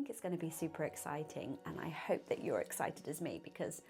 think it's going to be super exciting, and I hope that you're excited as me, because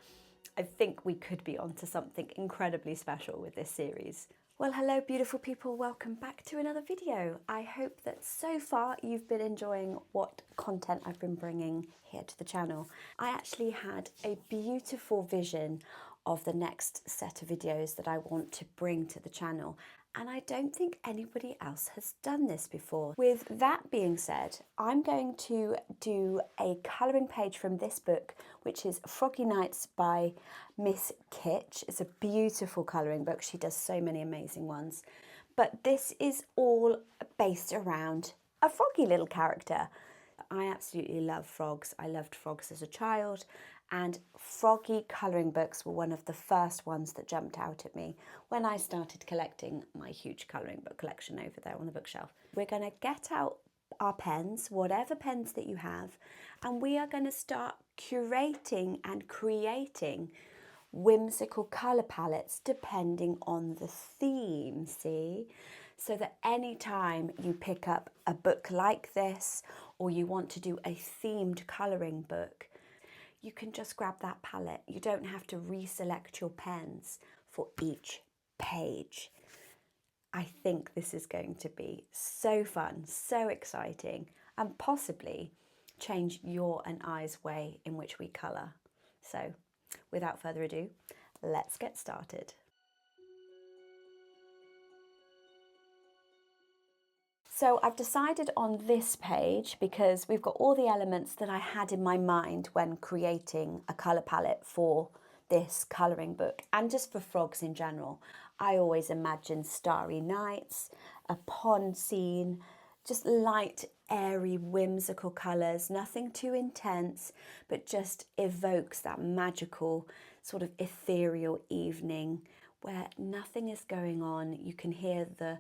I think we could be onto something incredibly special with this series. Well, hello beautiful people, welcome back to another video. I hope that so far you've been enjoying what content I've been bringing here to the channel. I actually had a beautiful vision of the next set of videos that I want to bring to the channel, and I don't think anybody else has done this before. With that being said, I'm going to do a colouring page from this book, which is Froggy Nights by Miss Kitch. It's a beautiful colouring book. She does so many amazing ones. But this is all based around a froggy little character. I absolutely love frogs. I loved frogs as a child, and froggy colouring books were one of the first ones that jumped out at me when I started collecting my huge colouring book collection over there on the bookshelf. We're going to get out our pens, whatever pens that you have, and we are going to start curating and creating whimsical colour palettes depending on the theme, see? So that anytime you pick up a book like this, or you want to do a themed colouring book, you can just grab that palette. You don't have to reselect your pens for each page. I think this is going to be so fun, so exciting, and possibly change your and I's way in which we colour. So, without further ado, let's get started. So I've decided on this page because we've got all the elements that I had in my mind when creating a colour palette for this colouring book, and just for frogs in general. I always imagine starry nights, a pond scene, just light, airy, whimsical colours, nothing too intense, but just evokes that magical sort of ethereal evening where nothing is going on. You can hear the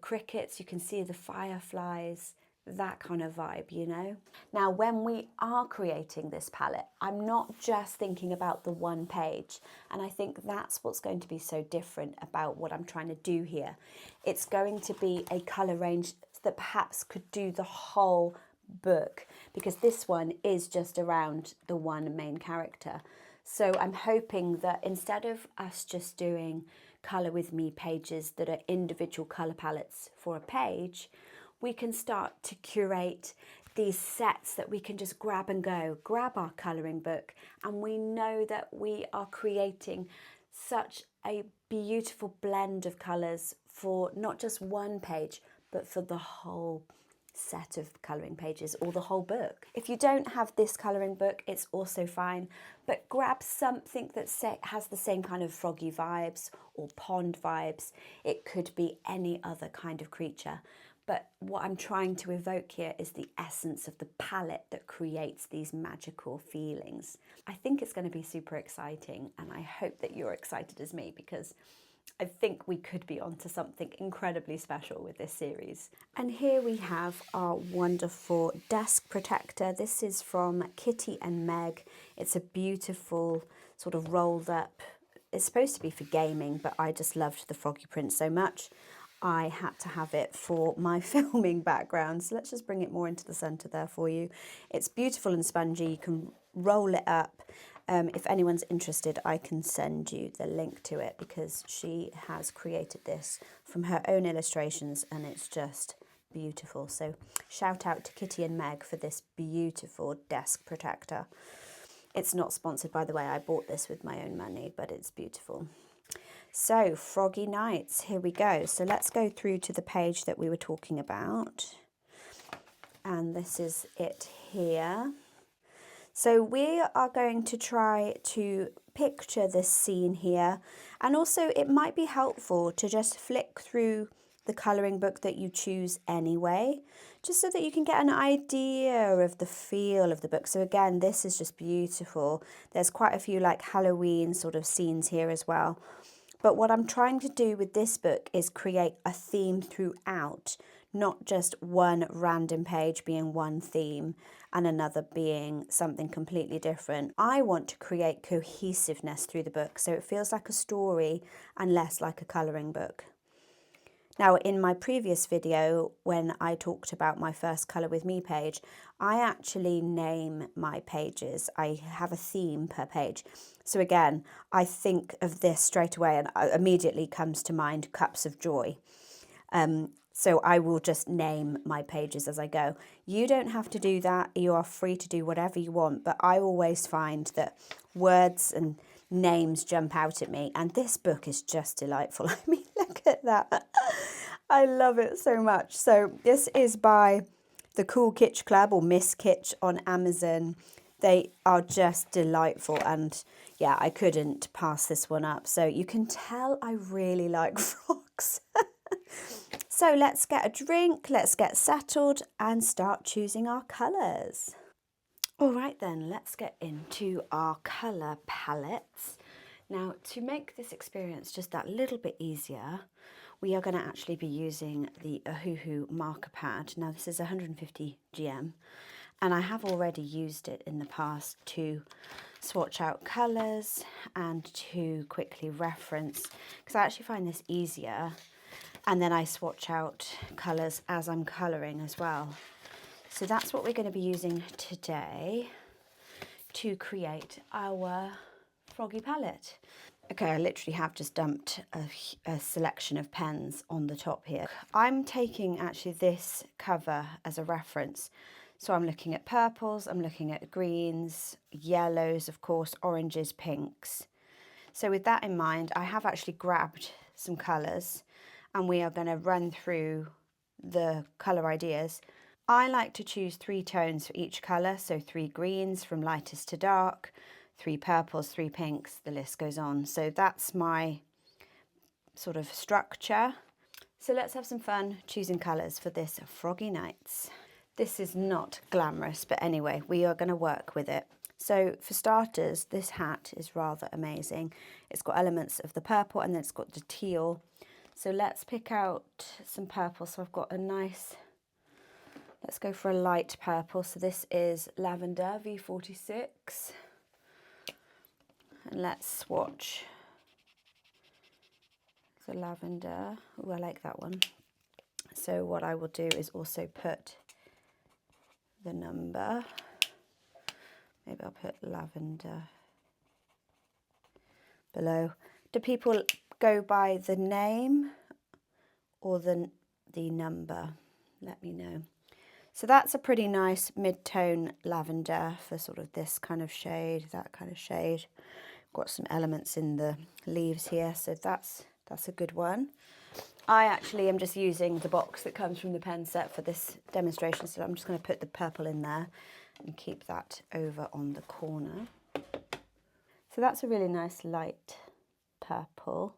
crickets, you can see the fireflies, that kind of vibe, you know? Now, when we are creating this palette, I'm not just thinking about the one page, and I think that's what's going to be so different about what I'm trying to do here. It's going to be a colour range that perhaps could do the whole book, because this one is just around the one main character. So I'm hoping that instead of us just doing colour with me pages that are individual colour palettes for a page, we can start to curate these sets that we can just grab and go, grab our colouring book, and we know that we are creating such a beautiful blend of colours for not just one page, but for the whole set of colouring pages or the whole book. If you don't have this colouring book, it's also fine, but grab something that has the same kind of froggy vibes or pond vibes. It could be any other kind of creature, but what I'm trying to evoke here is the essence of the palette that creates these magical feelings. I think it's going to be super exciting, and I hope that you're excited as me, because I think we could be onto something incredibly special with this series. And here we have our wonderful desk protector. This is from Kitty and Meg. It's a beautiful sort of rolled up, it's supposed to be for gaming, but I just loved the froggy print so much, I had to have it for my filming background. So let's just bring it more into the center there for you. It's beautiful and spongy. You can roll it up. If anyone's interested, I can send you the link to it, because she has created this from her own illustrations, and it's just beautiful. So shout out to Kitty and Meg for this beautiful desk protector. It's not sponsored, by the way. I bought this with my own money, but it's beautiful. So Froggy Nights, here we go. So let's go through to the page that we were talking about. And this is it here. So we are going to try to picture this scene here, and also it might be helpful to just flick through the colouring book that you choose anyway, just so that you can get an idea of the feel of the book. So again, this is just beautiful. There's quite a few like Halloween sort of scenes here as well. But what I'm trying to do with this book is create a theme throughout, not just one random page being one theme and another being something completely different. I want to create cohesiveness through the book, so it feels like a story and less like a colouring book. Now, in my previous video, when I talked about my first Colour With Me page, I actually name my pages. I have a theme per page. So again, I think of this straight away and immediately comes to mind Cups of Joy. So I will just name my pages as I go. You don't have to do that. You are free to do whatever you want, but I always find that words and names jump out at me, and this book is just delightful. I mean, look at that. I love it so much. So this is by the Cool Kitsch Club, or Miss Kitsch, on Amazon. They are just delightful, and yeah, I couldn't pass this one up. So you can tell I really like frogs. So let's get a drink, let's get settled and start choosing our colours. All right then, let's get into our colour palettes. Now, to make this experience just that little bit easier, we are going to actually be using the Ohuhu marker pad. Now, this is 150 GM, and I have already used it in the past to swatch out colours and to quickly reference, because I actually find this easier. And then I swatch out colours as I'm colouring as well. So that's what we're going to be using today to create our Froggy palette. Okay, I literally have just dumped a selection of pens on the top here. I'm taking actually this cover as a reference. So I'm looking at purples, I'm looking at greens, yellows, of course, oranges, pinks. So with that in mind, I have actually grabbed some colours, and we are going to run through the colour ideas. I like to choose 3 tones for each colour, so 3 greens from lightest to dark, 3 purples, 3 pinks, the list goes on. So that's my sort of structure. So let's have some fun choosing colours for this Froggy Nights. This is not glamorous, but anyway, we are going to work with it. So for starters, this hat is rather amazing. It's got elements of the purple and then it's got the teal. So let's pick out some purple. So I've got a nice, let's go for a light purple. So this is Lavender V46. And let's swatch the lavender. Oh, I like that one. So what I will do is also put the number. Maybe I'll put lavender below. Do people go by the name or the number? Let me know. So that's a pretty nice mid-tone lavender for sort of this kind of shade, that kind of shade. Got some elements in the leaves here, so that's a good one. I actually am just using the box that comes from the pen set for this demonstration, so I'm just going to put the purple in there and keep that over on the corner. So that's a really nice light purple.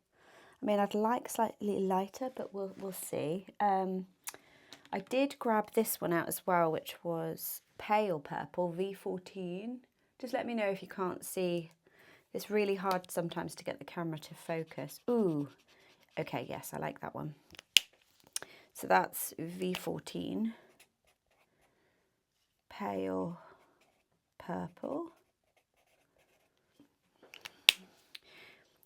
I mean, I'd like slightly lighter, but we'll see. I did grab this one out as well, which was pale purple, V14. Just let me know if you can't see. It's really hard sometimes to get the camera to focus. Ooh, okay, yes, I like that one. So that's V14, pale purple.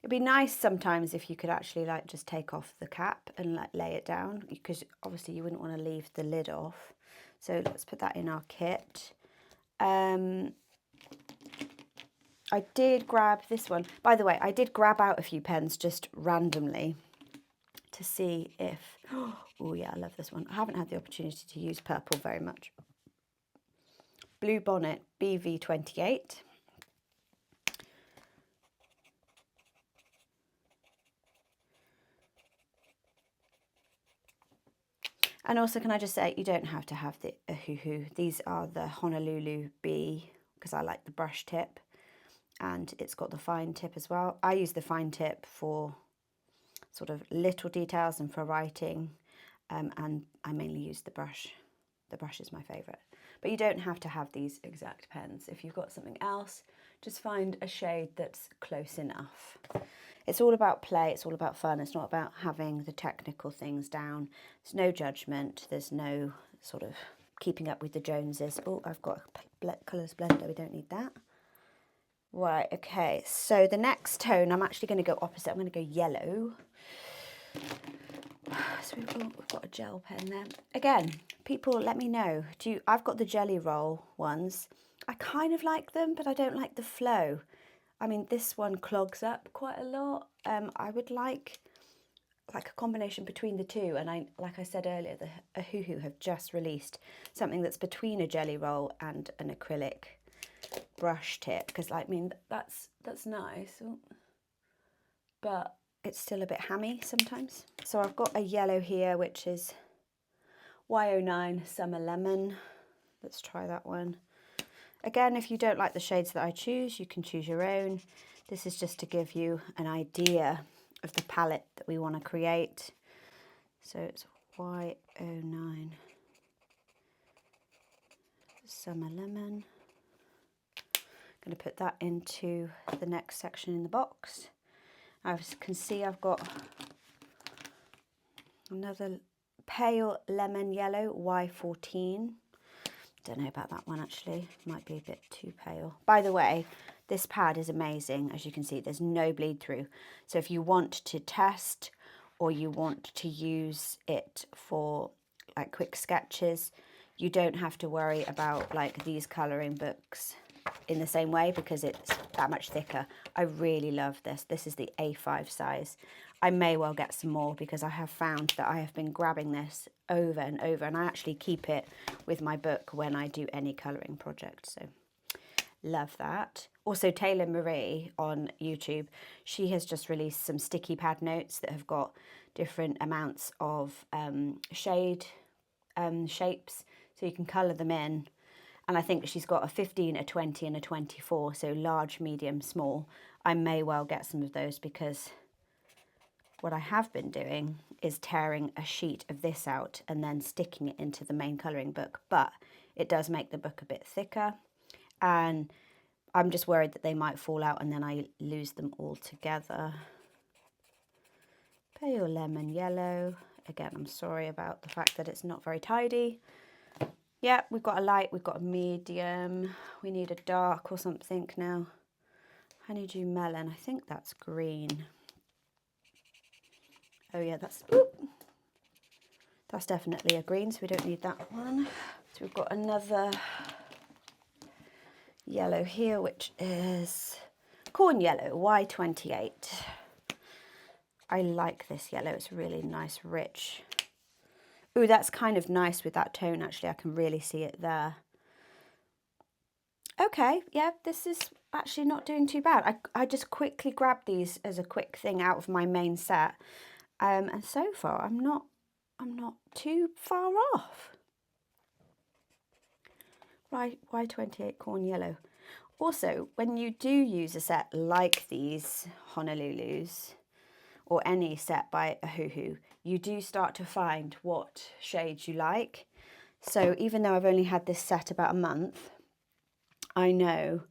It'd be nice sometimes if you could actually like just take off the cap and like lay it down, because obviously you wouldn't want to leave the lid off. So let's put that in our kit. I did grab this one. By the way, I did grab out a few pens just randomly to see if, oh yeah, I love this one. I haven't had the opportunity to use purple very much. Blue Bonnet BV28. And also, can I just say, you don't have to have the Ohuhu. These are the Honolulu B, because I like the brush tip. And it's got the fine tip as well. I use the fine tip for sort of little details and for writing. And I mainly use the brush. The brush is my favourite. But you don't have to have these exact pens. If you've got something else, just find a shade that's close enough. It's all about play, it's all about fun. It's not about having the technical things down. There's no judgment. There's no sort of keeping up with the Joneses. Oh, I've got a colours blender. We don't need that. Right, okay. So the next tone, I'm actually going to go opposite. I'm going to go yellow. So we've got a gel pen there. Again, people let me know. I've got the jelly roll ones. I kind of like them, but I don't like the flow. I mean, this one clogs up quite a lot. I would like a combination between the two. And like I said earlier, the Ohuhu have just released something that's between a jelly roll and an acrylic brush tip. Because I mean, that's nice, but it's still a bit hammy sometimes. So I've got a yellow here, which is Y09 Summer Lemon. Let's try that one. Again, if you don't like the shades that I choose, you can choose your own. This is just to give you an idea of the palette that we want to create. So it's Y09 Summer Lemon. I'm going to put that into the next section in the box. As you can see, I've got another pale lemon yellow, Y14. Don't know about that one actually, might be a bit too pale. By the way, this pad is amazing. As you can see, there's no bleed through. So if you want to test or you want to use it for like quick sketches, you don't have to worry about like these colouring books in the same way because it's that much thicker. I really love this. This is the A5 size. I may well get some more because I have found that I have been grabbing this over and over, and I actually keep it with my book when I do any colouring project. So love that. Also, Taylor Marie on YouTube, she has just released some sticky pad notes that have got different amounts of shade shapes, so you can colour them in. And I think she's got a 15, a 20 and a 24, so large, medium, small. I may well get some of those because what I have been doing is tearing a sheet of this out and then sticking it into the main colouring book, but it does make the book a bit thicker, and I'm just worried that they might fall out and then I lose them all together. Pale lemon yellow. Again, I'm sorry about the fact that it's not very tidy. Yeah, we've got a light, we've got a medium, we need a dark or something now. Honeydew melon, I think that's green. Oh yeah, that's definitely a green, so we don't need that one. So we've got another yellow here, which is corn yellow, Y28. I like this yellow, it's really nice, rich. Ooh, that's kind of nice with that tone, actually. I can really see it there. Okay, yeah, this is actually not doing too bad. I just quickly grabbed these as a quick thing out of my main set. And so far, I'm not too far off. Right, Y28 corn yellow. Also, when you do use a set like these Honolulus, or any set by Ohuhu, you do start to find what shades you like. So even though I've only had this set about a month, I know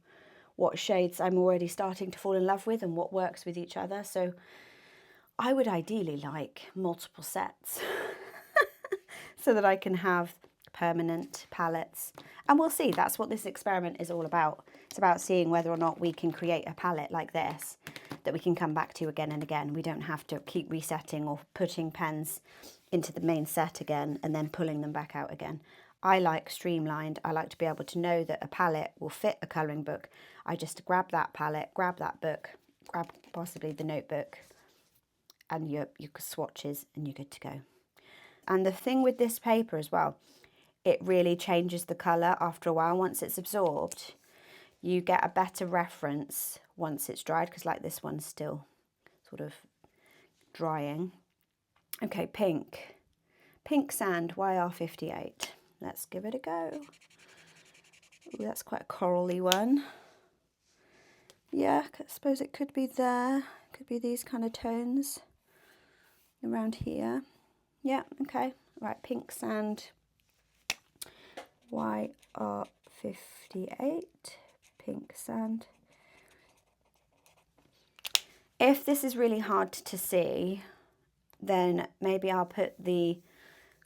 what shades I'm already starting to fall in love with and what works with each other. So I would ideally like multiple sets so that I can have permanent palettes. And we'll see, that's what this experiment is all about. It's about seeing whether or not we can create a palette like this that we can come back to again and again. We don't have to keep resetting or putting pens into the main set again and then pulling them back out again. I like streamlined. I like to be able to know that a palette will fit a colouring book. I just grab that palette, grab that book, grab possibly the notebook and your swatches, and you're good to go. And the thing with this paper as well, it really changes the colour after a while. Once it's absorbed, you get a better reference once it's dried, because like this one's still sort of drying. Okay, pink. Pink Sand YR58. Let's give it a go. Ooh, that's quite a corally one. Yeah, I suppose it could be there. Could be these kind of tones around here. Yeah, okay. Right, Pink Sand YR58. Pink Sand. If this is really hard to see, then maybe I'll put the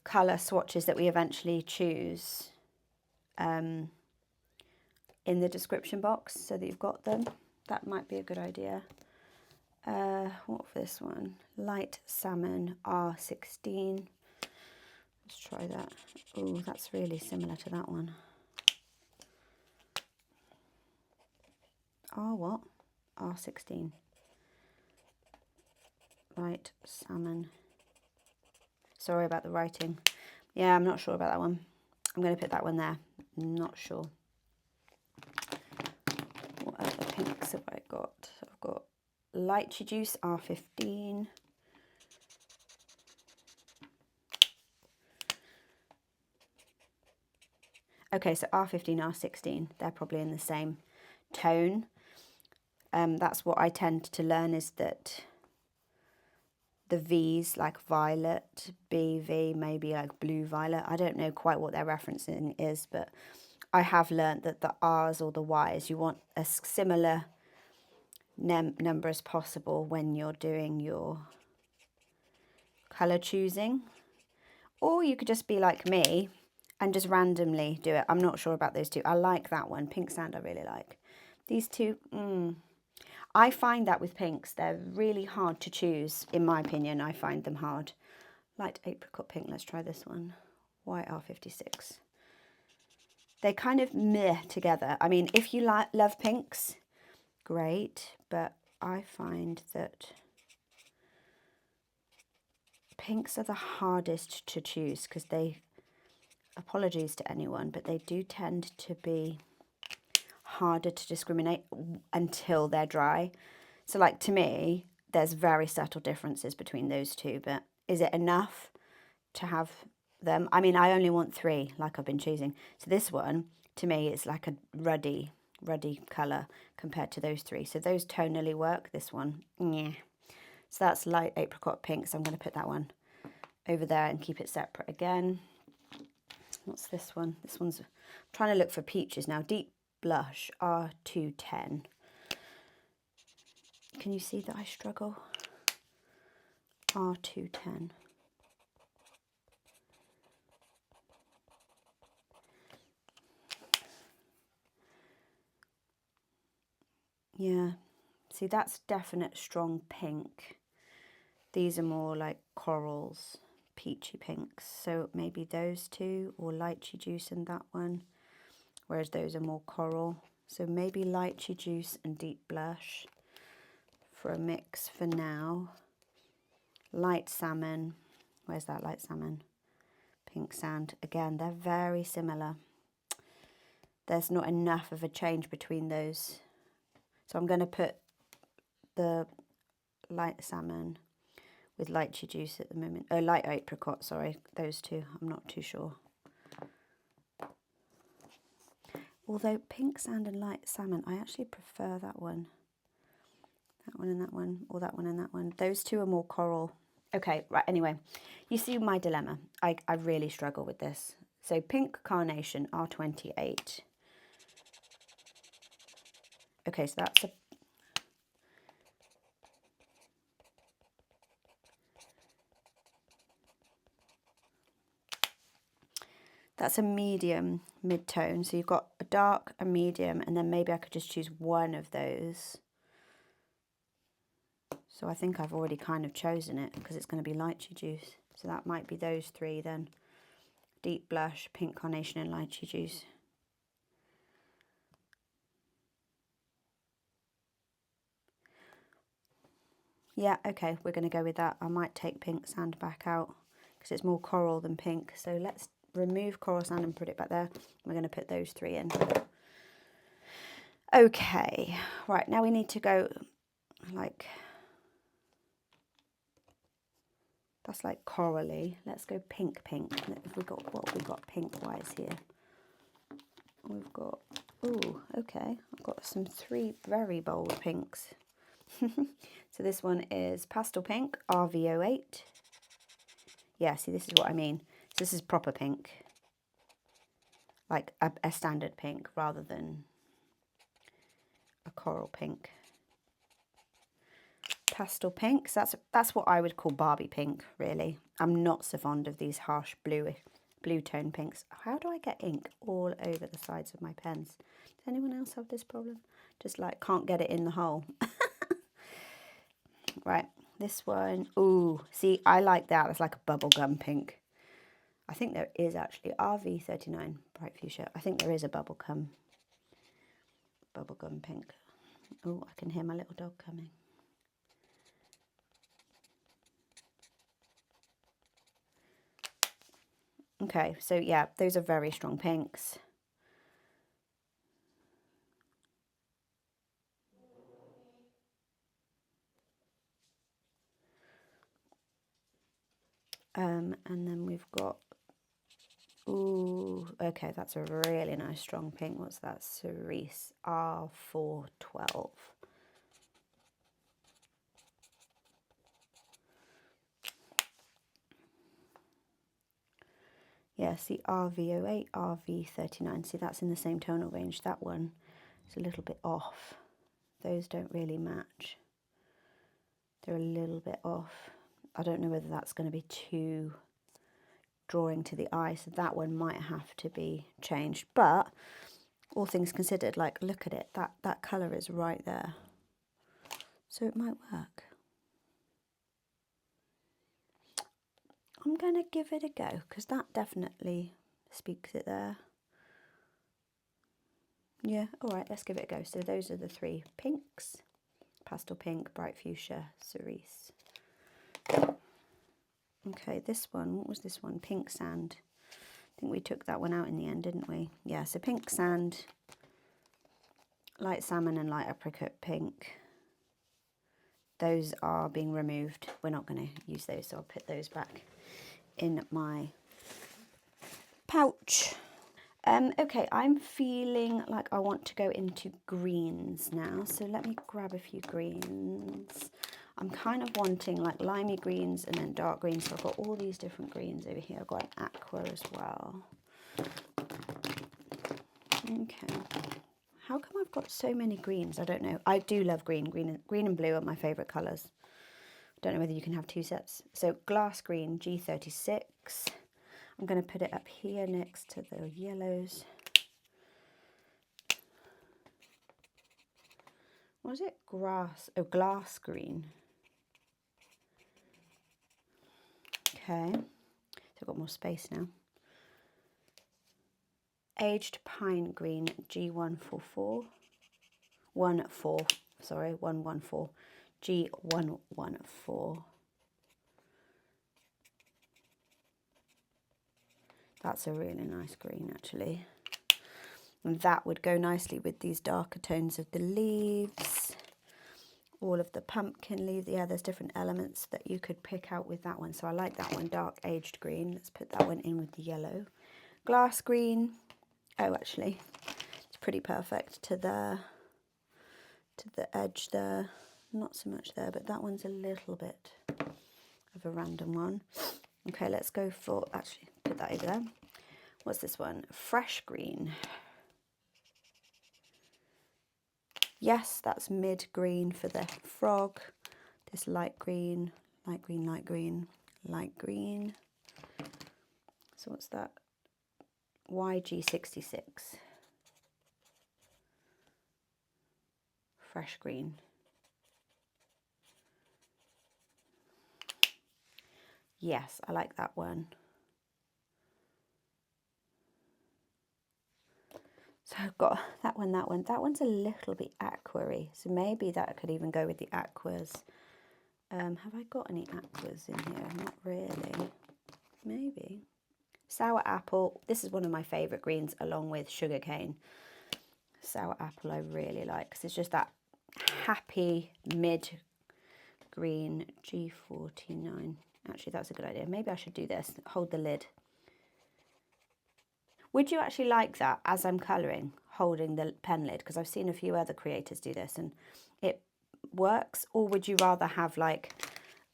colour swatches that we eventually choose in the description box so that you've got them. That might be a good idea. What for this one? Light Salmon R16. Let's try that. Oh, that's really similar to that one. What? R16. Light Salmon. Sorry about the writing. Yeah, I'm not sure about that one. I'm going to put that one there. Not sure. What other pinks have I got? I've got Lychee Juice R15. Okay, so R15, R16, they're probably in the same tone. That's what I tend to learn, is that the V's like violet, BV, maybe like blue violet. I don't know quite what they're referencing is, but I have learnt that the R's or the Y's, you want a similar number as possible when you're doing your colour choosing. Or you could just be like me and just randomly do it. I'm not sure about those two. I like that one. Pink Sand I really like. These two, I find that with pinks, they're really hard to choose. In my opinion, I find them hard. Light Apricot Pink, let's try this one. White R56. They kind of meh together. I mean, if you love pinks, great. But I find that pinks are the hardest to choose because they, apologies to anyone, but they do tend to be harder to discriminate until they're dry. So like to me, there's very subtle differences between those two, but is it enough to have them? I mean, I only want 3 like I've been choosing. So this one to me is like a ruddy colour compared to those 3. So those tonally work. This one, yeah. So that's Light Apricot Pink. So I'm going to put that one over there and keep it separate again. What's this one? This one's, I'm trying to look for peaches now. Deep Blush R210. Can you see that I struggle? R210. Yeah, see that's definite strong pink. These are more like corals, peachy pinks. So maybe those two, or Lychee Juice and that one. Whereas those are more coral. So maybe Lychee Juice and Deep Blush for a mix for now. Light Salmon, where's that Light Salmon? Pink Sand, again, they're very similar. There's not enough of a change between those. So I'm going to put the Light Salmon with Lychee Juice at the moment. Oh, Light Apricot, sorry, those two, I'm not too sure. Although Pink Sand and Light Salmon, I actually prefer that one. That one and that one, or that one and that one. Those two are more coral. Okay, right, anyway. You see my dilemma. I really struggle with this. So Pink Carnation R28. Okay, so that's a medium mid-tone. So you've got a dark, a medium, and then maybe I could just choose one of those. So I think I've already kind of chosen it because it's going to be Lychee Juice. So that might be those 3 then. Deep Blush, Pink Carnation and Lychee Juice. Yeah, okay, we're going to go with that. I might take Pink Sand back out because it's more coral than pink. So let's remove Coral Sand and put it back there. We're going to put those 3 in. Okay, right, now we need to go like, that's like corally. Let's go pink. Have we got, what have we got pink-wise here? We've got, ooh, okay, I've got some 3 very bold pinks. So this one is Pastel Pink, RV08. Yeah, see, this is what I mean. So this is proper pink. Like a standard pink rather than a coral pink. Pastel pinks, that's what I would call Barbie pink, really. I'm not so fond of these harsh blue tone pinks. How do I get ink all over the sides of my pens? Does anyone else have this problem? Just like can't get it in the hole. Right, this one. Ooh, see, I like that. It's like a bubblegum pink. I think there is actually RV39 bright fuchsia. I think there is a bubblegum pink. Oh, I can hear my little dog coming. Okay, so yeah, those are very strong pinks. And then we've got, ooh, okay, that's a really nice strong pink. What's that? Cerise R412. Yeah, see RV08, RV39. See, that's in the same tonal range. That one is a little bit off. Those don't really match. They're a little bit off. I don't know whether that's going to be too drawing to the eye, so that one might have to be changed. But all things considered, like, look at it. That colour is right there. So it might work. I'm going to give it a go because that definitely speaks it there. Yeah, all right, let's give it a go. So those are the three pinks. Pastel pink, bright fuchsia, cerise. Okay, this one, what was this one? Pink sand. I think we took that one out in the end, didn't we? Yeah, so pink sand, light salmon and light apricot pink. Those are being removed. We're not going to use those, so I'll put those back in my pouch. Okay, I'm feeling like I want to go into greens now. So let me grab a few greens. I'm kind of wanting like limey greens and then dark greens. So I've got all these different greens over here. I've got an aqua as well. Okay. How come I've got so many greens? I don't know. I do love green. Green and blue are my favourite colours. Don't know whether you can have two sets. So glass green, G36. I'm going to put it up here next to the yellows. What is it? Grass. Oh, glass green. Okay. So I've got more space now. Aged pine green, G144. 114. G114. That's a really nice green, actually. And that would go nicely with these darker tones of the leaves, all of the pumpkin leaves. Yeah, there's different elements that you could pick out with that one. So I like that one, dark aged green. Let's put that one in with the yellow. Glass green. Oh, actually, it's pretty perfect to the edge there. Not so much there, but that one's a little bit of a random one. Okay, let's go for, actually, put that over there. What's this one? Fresh green. Yes, that's mid green for the frog. This light green, light green, light green, light green. So what's that? YG66. Fresh green. Yes, I like that one. So I've got that one, that one. That one's a little bit aquary, so maybe that could even go with the aquas. Have I got any aquas in here? Not really. Maybe. Sour apple. This is one of my favourite greens along with sugarcane. Sour apple I really like because it's just that happy mid green. G49. Actually, that's a good idea. Maybe I should do this. Hold the lid. Would you actually like that as I'm colouring, holding the pen lid? Because I've seen a few other creators do this and it works. Or would you rather have like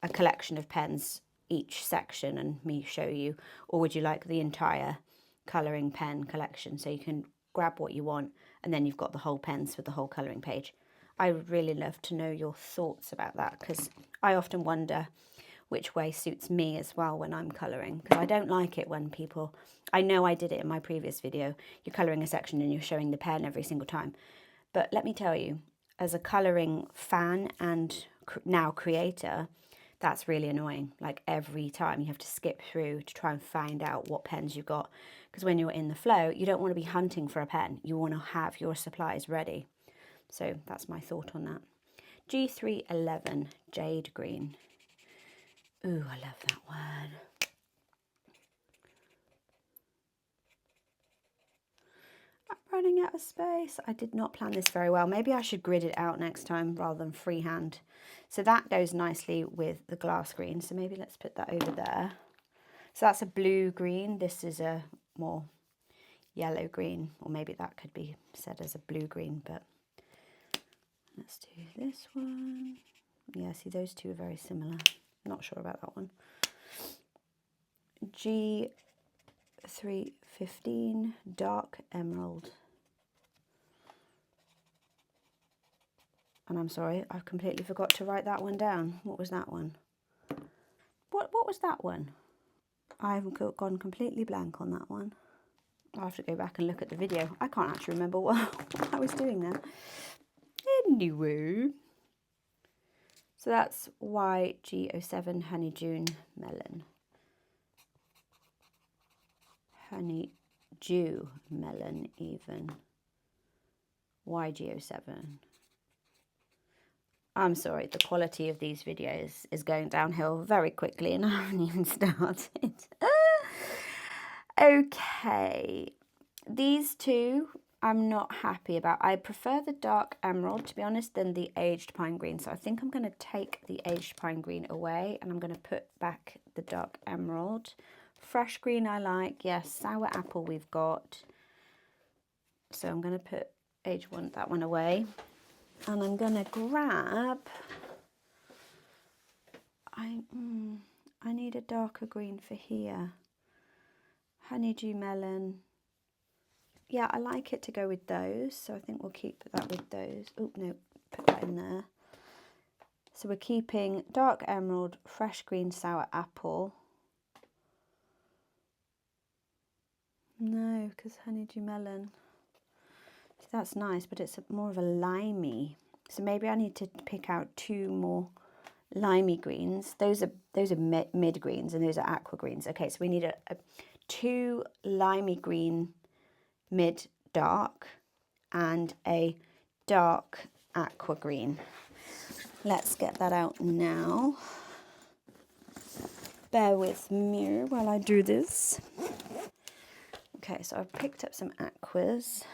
a collection of pens each section and me show you? Or would you like the entire colouring pen collection so you can grab what you want and then you've got the whole pens for the whole colouring page? I would really love to know your thoughts about that because I often wonder which way suits me as well when I'm colouring, because I don't like it when people, I know I did it in my previous video, you're colouring a section and you're showing the pen every single time, but let me tell you, as a colouring fan and now creator, that's really annoying. Like every time you have to skip through to try and find out what pens you've got. Because when you're in the flow, you don't want to be hunting for a pen. You want to have your supplies ready. So that's my thought on that. G311 Jade Green. Ooh, I love that one. I'm running out of space. I did not plan this very well. Maybe I should grid it out next time rather than freehand. So that goes nicely with the glass green. So maybe let's put that over there. So that's a blue green. This is a more yellow green, or maybe that could be said as a blue green, but let's do this one. Yeah, see, those two are very similar. Not sure about that one. G315 Dark Emerald. And I'm sorry, I've completely forgot to write that one down. What was that one? What was that one? I've gone completely blank on that one. I'll have to go back and look at the video. I can't actually remember what I was doing there. Anyway. So that's YG07 Honeydew Melon. Honeydew Melon even. YG07. I'm sorry, the quality of these videos is going downhill very quickly and I haven't even started. Okay, these two I'm not happy about. I prefer the dark emerald, to be honest, than the aged pine green. So I think I'm going to take the aged pine green away and I'm going to put back the dark emerald. Fresh green I like, yes, sour apple we've got. So I'm going to put that one away. And I'm going to grab, I need a darker green for here. Honeydew melon. Yeah, I like it to go with those, so I think we'll keep that with those. Oh, no, put that in there. So we're keeping dark emerald, fresh green, sour apple. No, because honeydew melon. That's nice, but it's more of a limey. So maybe I need to pick out two more limey greens. Those are mid greens and those are aqua greens. Okay, so we need two limey green mid dark and a dark aqua green. Let's get that out now. Bear with me while I do this. Okay, so I've picked up some aquas.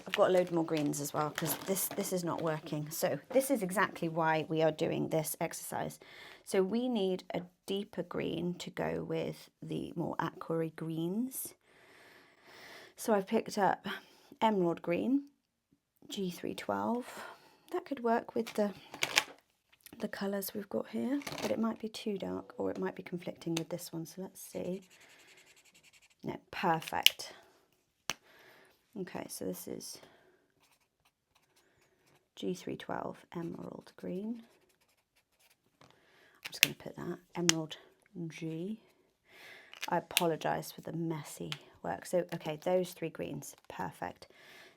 I've got a load more greens as well because this is not working. So this is exactly why we are doing this exercise. So we need a deeper green to go with the more aqua greens. So I've picked up emerald green, G312. That could work with the colours we've got here, but it might be too dark or it might be conflicting with this one. So let's see. No, perfect. Okay, so this is G312 emerald green. I'm just going to put that, emerald G. I apologise for the messy work. So, okay, those three greens, perfect.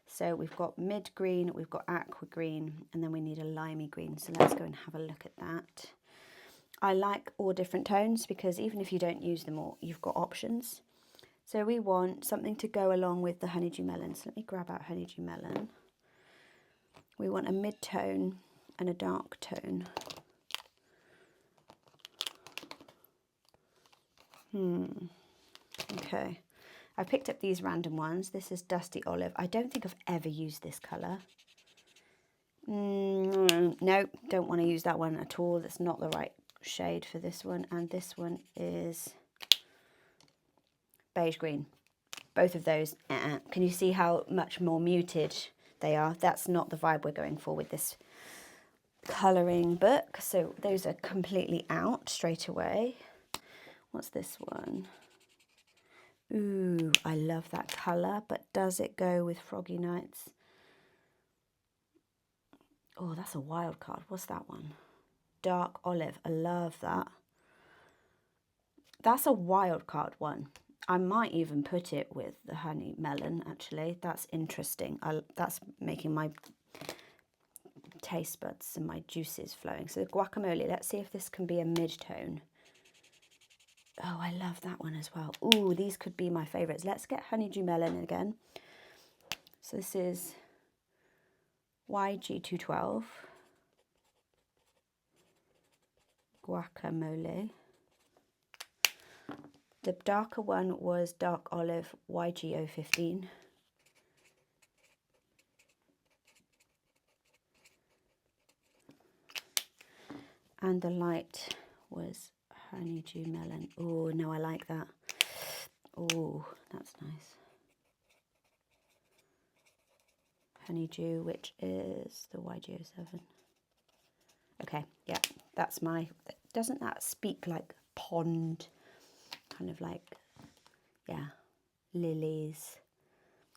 So we've got mid green, we've got aqua green, and then we need a limey green. So let's go and have a look at that. I like all different tones because even if you don't use them all, you've got options. So we want something to go along with the honeydew melon. So let me grab out honeydew melon. We want a mid-tone and a dark tone. Okay. I picked up these random ones. This is Dusty Olive. I don't think I've ever used this colour. No, don't want to use that one at all. That's not the right shade for this one. And this one is beige green. Both of those, Can you see how much more muted they are? That's not the vibe we're going for with this colouring book. So those are completely out straight away. What's this one? Ooh, I love that colour, but does it go with Froggy Nights? Oh, that's a wild card. What's that one? Dark olive. I love that. That's a wild card one. I might even put it with the honey melon, actually. That's interesting. That's making my taste buds and my juices flowing. So the guacamole, let's see if this can be a mid-tone. Oh, I love that one as well. Ooh, these could be my favourites. Let's get honeydew melon again. So this is YG212. Guacamole. The darker one was dark olive YG015. And the light was honeydew melon. Oh, no, I like that. Oh, that's nice. Honeydew, which is the YG07. Okay, yeah, that's my, doesn't that speak like pond, kind of like, yeah, lilies.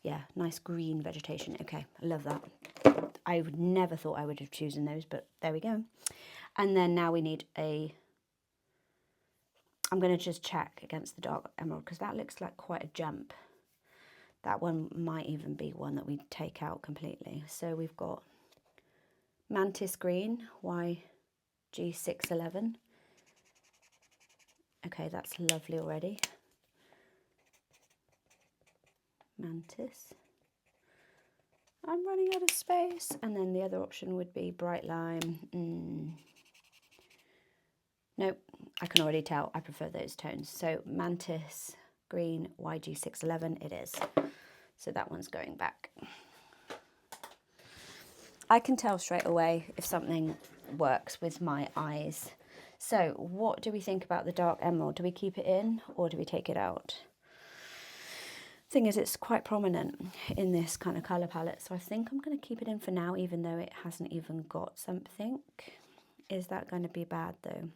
Yeah, nice green vegetation. Okay, I love that. I would never thought I would have chosen those, but there we go. And then now we need a, I'm going to just check against the dark emerald because that looks like quite a jump. That one might even be one that we take out completely. So we've got Mantis Green, YG611. Okay, that's lovely already. Mantis. I'm running out of space. And then the other option would be Bright Lime. Nope, I can already tell I prefer those tones. So Mantis Green, YG611 it is. So that one's going back. I can tell straight away if something works with my eyes. So what do we think about the dark emerald? Do we keep it in or do we take it out? Thing is, it's quite prominent in this kind of colour palette, so I think I'm going to keep it in for now, even though it hasn't even got something. Is that going to be bad though?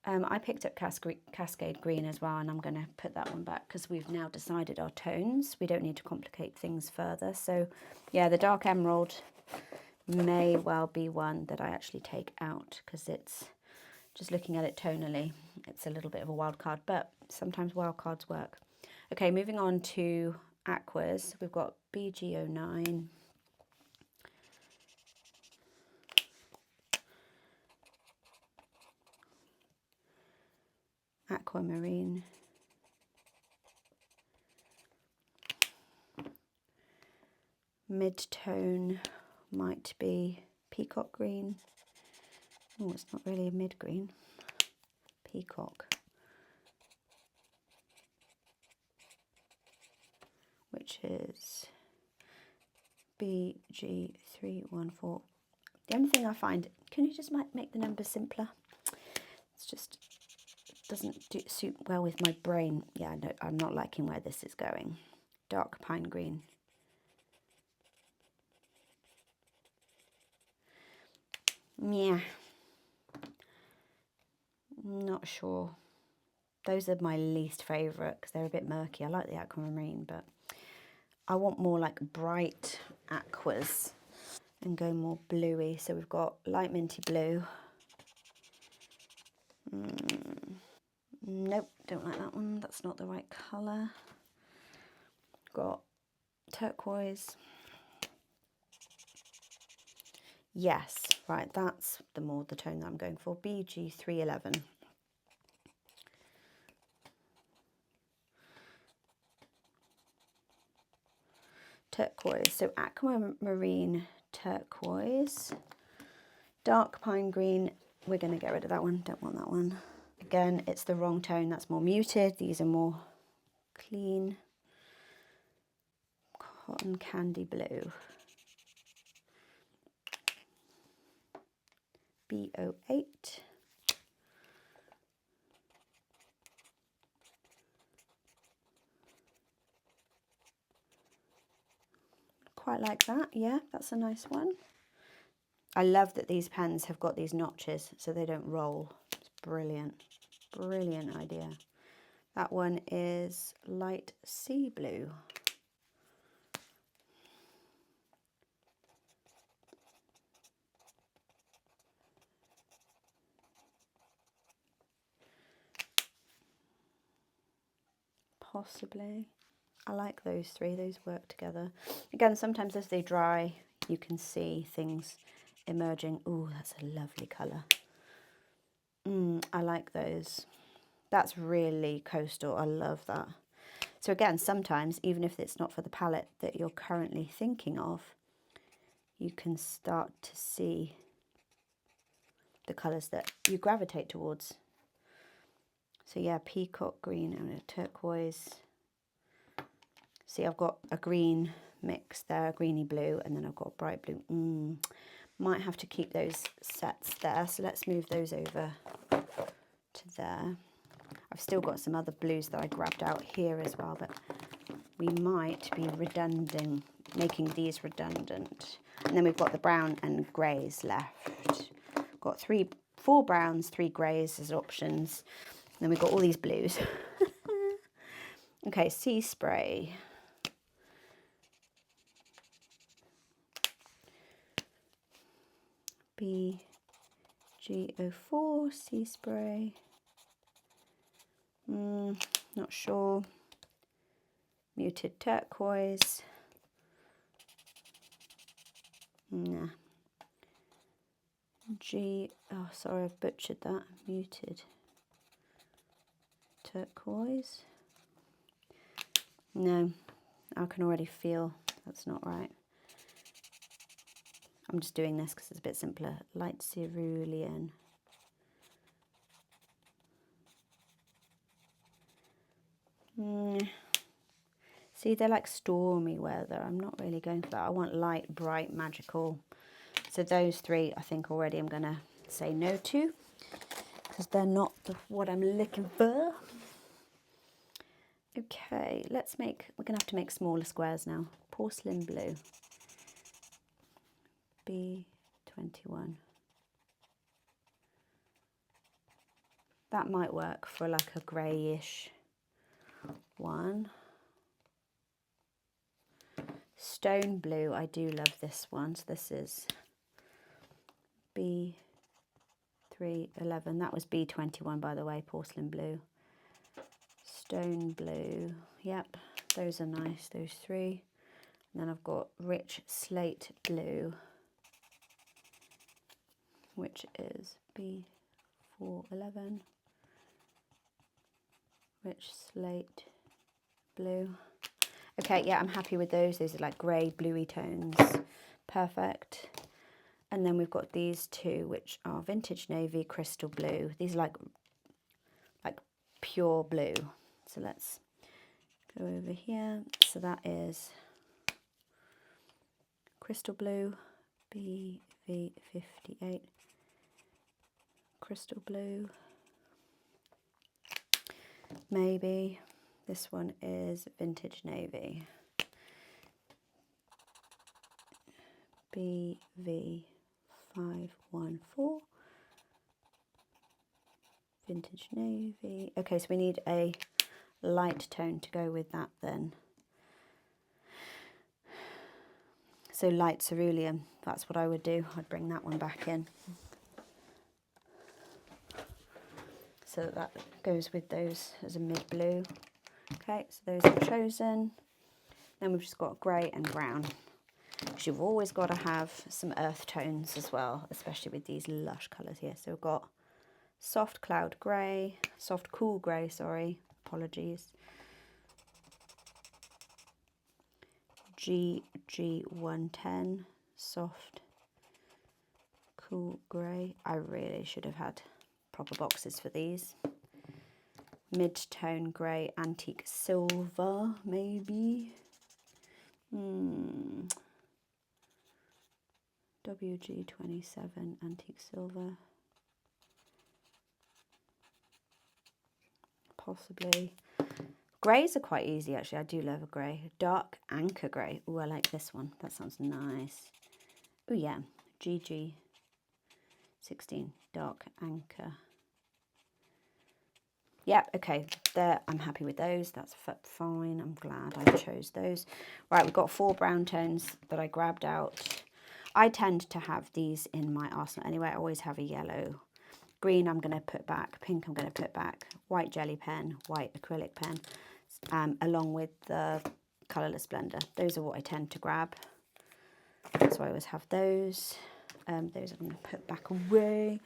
I picked up Cascade Green as well, and I'm going to put that one back because we've now decided our tones. We don't need to complicate things further. So yeah, the dark emerald may well be one that I actually take out because it's, just looking at it tonally, it's a little bit of a wild card, but sometimes wild cards work. Okay, moving on to aquas. We've got BG09. Aquamarine. Mid-tone might be Peacock Green. Oh, it's not really a mid-green. Peacock. Which is BG314. The only thing I find, can you just make the numbers simpler? It's just, it doesn't suit well with my brain. Yeah, no, I'm not liking where this is going. Dark pine green. Yeah. Not sure. Those are my least favourite because they're a bit murky. I like the aquamarine, but I want more like bright aquas and go more bluey. So we've got light minty blue. Nope, don't like that one. That's not the right colour. Got turquoise. Yes, right, that's the tone that I'm going for. BG311. Turquoise, so aquamarine turquoise. Dark pine green, we're going to get rid of that one, don't want that one. Again, it's the wrong tone, that's more muted. These are more clean. Cotton candy blue. B08. Quite like that, yeah, that's a nice one. I love that these pens have got these notches so they don't roll. It's brilliant, brilliant idea. That one is light sea blue. Possibly. I like those three, those work together. Again, sometimes as they dry, you can see things emerging. Ooh, that's a lovely colour. I like those. That's really coastal. I love that. So again, sometimes, even if it's not for the palette that you're currently thinking of, you can start to see the colours that you gravitate towards. So yeah, peacock green and a turquoise. See, I've got a green mix there, a greeny blue, and then I've got bright blue. Might have to keep those sets there, so let's move those over to there. I've still got some other blues that I grabbed out here as well, but we might be redundant, making these redundant. And then we've got the brown and greys left. Got 4 browns, 3 greys as options. And then we've got all these blues. Okay, sea spray. BG04 sea spray. Not sure. Muted turquoise. Nah. Oh, sorry, I've butchered that. Muted turquoise. No, I can already feel that's not right. I'm just doing this because it's a bit simpler. Light cerulean. See, they're like stormy weather. I'm not really going for that. I want light, bright, magical. So those 3, I think already I'm going to say no to, because they're not what I'm looking for. Okay, we're going to have to make smaller squares now. Porcelain blue. B21. That might work for like a greyish one. Stone blue, I do love this one. So this is B311. That was B21, by the way, porcelain blue. Stone blue, yep, those are nice, those 3. And then I've got rich slate blue, which is B411. Rich slate blue. Okay, yeah, I'm happy with those. Those are like grey, bluey tones. Perfect. And then we've got these 2, which are vintage navy, crystal blue. These are like pure blue. So let's go over here. So that is crystal blue, BV58. Crystal blue. Maybe this one is vintage navy. BV514. Vintage navy. Okay, so we need a light tone to go with that then. So light cerulean, that's what I would do. I'd bring that one back in. So that goes with those as a mid blue. Okay, so those are chosen. Then we've just got grey and brown. Because you've always got to have some earth tones as well, especially with these lush colours here. So we've got soft cloud grey, soft cool grey, sorry, apologies. GG110, soft cool grey. I really should have had proper boxes for these. Mid-tone grey, antique silver, maybe. WG27, antique silver. Possibly. Greys are quite easy, actually. I do love a grey. Dark anchor grey. Oh, I like this one. That sounds nice. Oh, yeah. GG16, dark anchor. Yeah, okay. There, I'm happy with those. That's fine. I'm glad I chose those. Right, we've got 4 brown tones that I grabbed out. I tend to have these in my arsenal anyway. I always have a yellow. Green I'm going to put back. Pink I'm going to put back. White jelly pen. White acrylic pen. Along with the colourless blender. Those are what I tend to grab. So so I always have those. Those I'm going to put back away.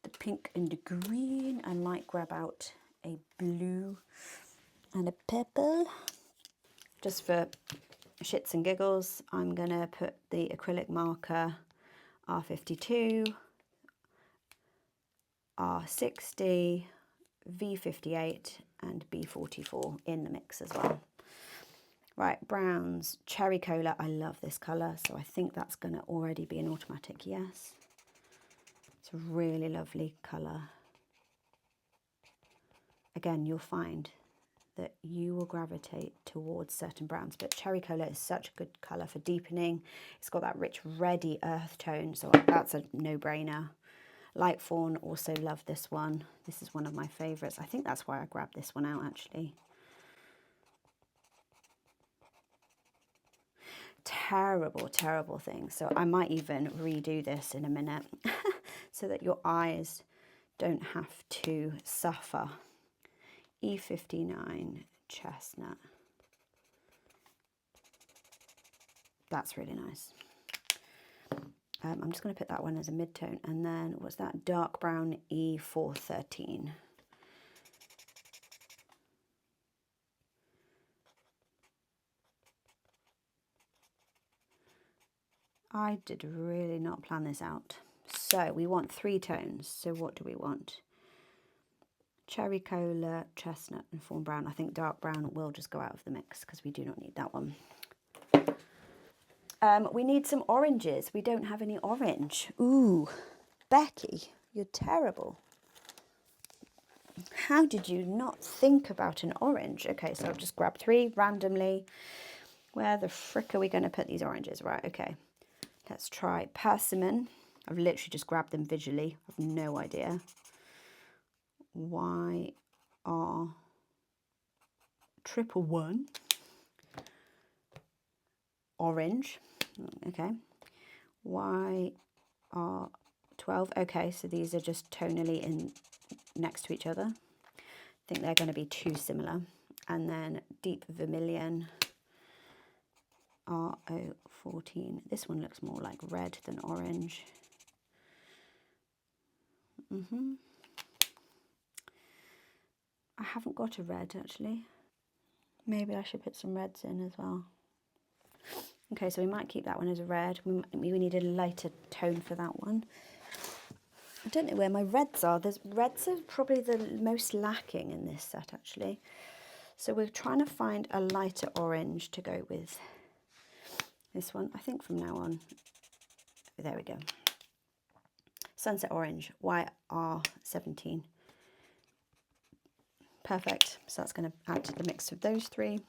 The pink and the green. I might grab out a blue and a purple. Just for shits and giggles, I'm going to put the acrylic marker R52, R60, V58 and B44 in the mix as well. Right, browns, cherry cola. I love this colour, so I think that's going to already be an automatic yes. It's a really lovely colour. Again, you'll find that you will gravitate towards certain browns, but cherry cola is such a good colour for deepening. It's got that rich reddy earth tone, so that's a no-brainer. Light fawn, also love this one. This is one of my favourites. I think that's why I grabbed this one out actually. Terrible, terrible thing. So I might even redo this in a minute so that your eyes don't have to suffer. E59 chestnut. That's really nice. I'm just going to put that one as a mid-tone. And then what's that? Dark brown E413. I did really not plan this out. So we want 3 tones. So what do we want? Cherry cola, chestnut and fawn brown. I think dark brown will just go out of the mix because we do not need that one. We need some oranges. We don't have any orange. Ooh, Becky, you're terrible. How did you not think about an orange? Okay, so I've just grabbed 3 randomly. Where the frick are we going to put these oranges? Right, okay. Let's try persimmon. I've literally just grabbed them visually. I've no idea. YR111. Orange. Okay. YR12. Okay, so these are just tonally in next to each other. I think they're going to be too similar. And then deep vermilion. RO14. This one looks more like red than orange. I haven't got a red actually. Maybe I should put some reds in as well. Okay, so we might keep that one as a red. We need a lighter tone for that one. I don't know where my reds are. Reds are probably the most lacking in this set actually. So we're trying to find a lighter orange to go with this one. I think from now on, there we go. Sunset orange, YR17. Perfect. So that's going to add to the mix of those 3.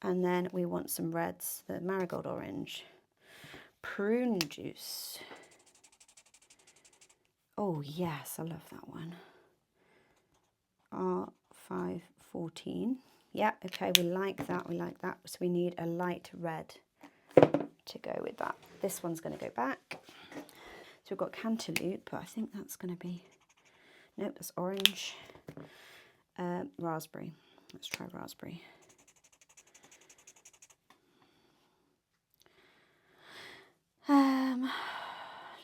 And then we want some reds, the marigold orange. Prune juice. Oh yes, I love that one. R514. Yeah, okay, we like that, we like that. So we need a light red to go with that. This one's going to go back. So we've got cantaloupe, but I think that's going to be, nope, that's orange. Raspberry. Let's try raspberry.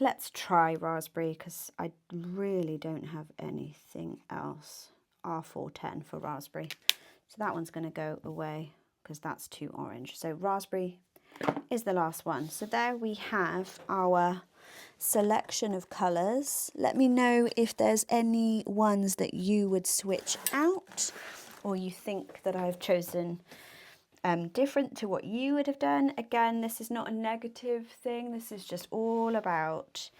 Let's try raspberry because I really don't have anything else. R410 for raspberry. So that one's going to go away because that's too orange. So raspberry is the last one. So there we have our selection of colours. Let me know if there's any ones that you would switch out or you think that I've chosen different to what you would have done. Again, this is not a negative thing. This is just all about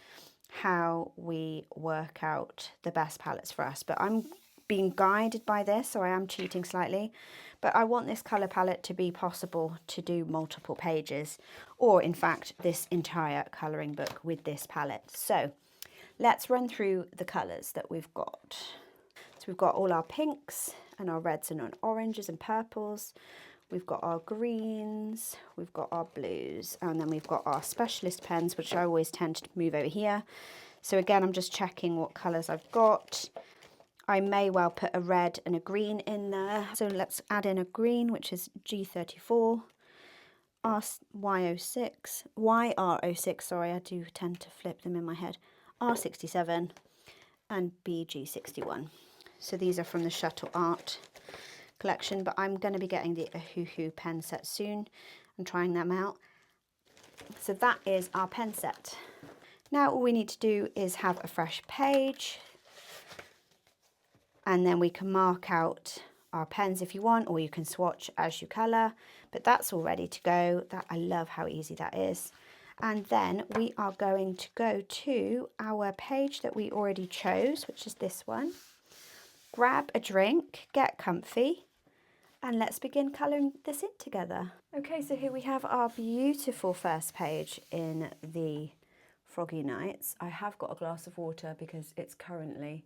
how we work out the best palettes for us. But I'm being guided by this, so I am cheating slightly. But I want this colour palette to be possible to do multiple pages, or in fact, this entire colouring book with this palette. So let's run through the colours that we've got. So we've got all our pinks and our reds and our oranges and purples. We've got our greens, we've got our blues, and then we've got our specialist pens, which I always tend to move over here. So again, I'm just checking what colours I've got. I may well put a red and a green in there. So let's add in a green, which is G34, YR06, sorry, I do tend to flip them in my head, R67 and BG61. So these are from the Shuttle Art collection, but I'm going to be getting the Ohuhu pen set soon and trying them out. So that is our pen set. Now all we need to do is have a fresh page, and then we can mark out our pens if you want, or you can swatch as you colour, but that's all ready to go. I love how easy that is. And then we are going to go to our page that we already chose, which is this one. Grab a drink, get comfy, and let's begin colouring this in together. Okay, so here we have our beautiful first page in the Froggy Nights. I have got a glass of water because it's currently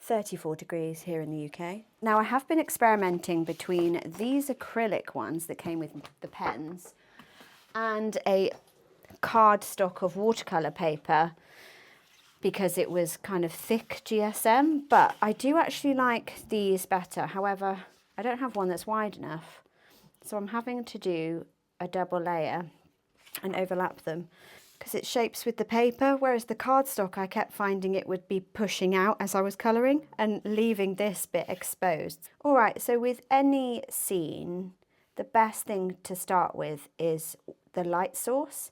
34 degrees here in the UK. Now I have been experimenting between these acrylic ones that came with the pens and a cardstock of watercolour paper because it was kind of thick GSM, but I do actually like these better. However, I don't have one that's wide enough, so I'm having to do a double layer and overlap them because it shapes with the paper, whereas the cardstock I kept finding it would be pushing out as I was colouring and leaving this bit exposed. All right, so with any scene, the best thing to start with is the light source,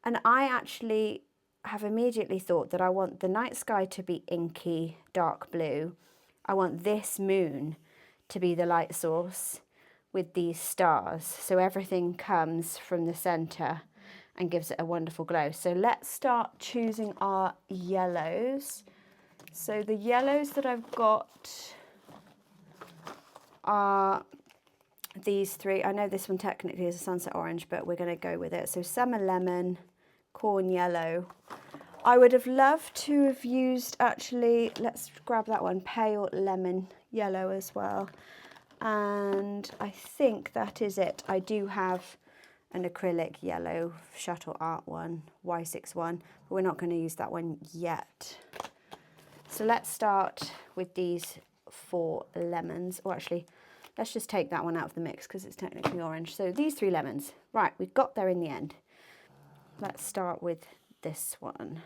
and I actually have immediately thought that I want the night sky to be inky dark blue. I want this moon to be the light source with these stars, so everything comes from the centre and gives it a wonderful glow. So let's start choosing our yellows. So the yellows that I've got are these three. I know this one technically is a sunset orange, but we're going to go with it. So summer lemon, corn yellow. I would have loved to have used, actually, let's grab that one, pale lemon yellow as well. And I think that is it. I do have an acrylic yellow Shuttle Art one, Y61, but we're not going to use that one yet. So let's start with these 4 lemons, or actually, let's just take that one out of the mix because it's technically orange. So these 3 lemons, right, we got there in the end. Let's start with this one.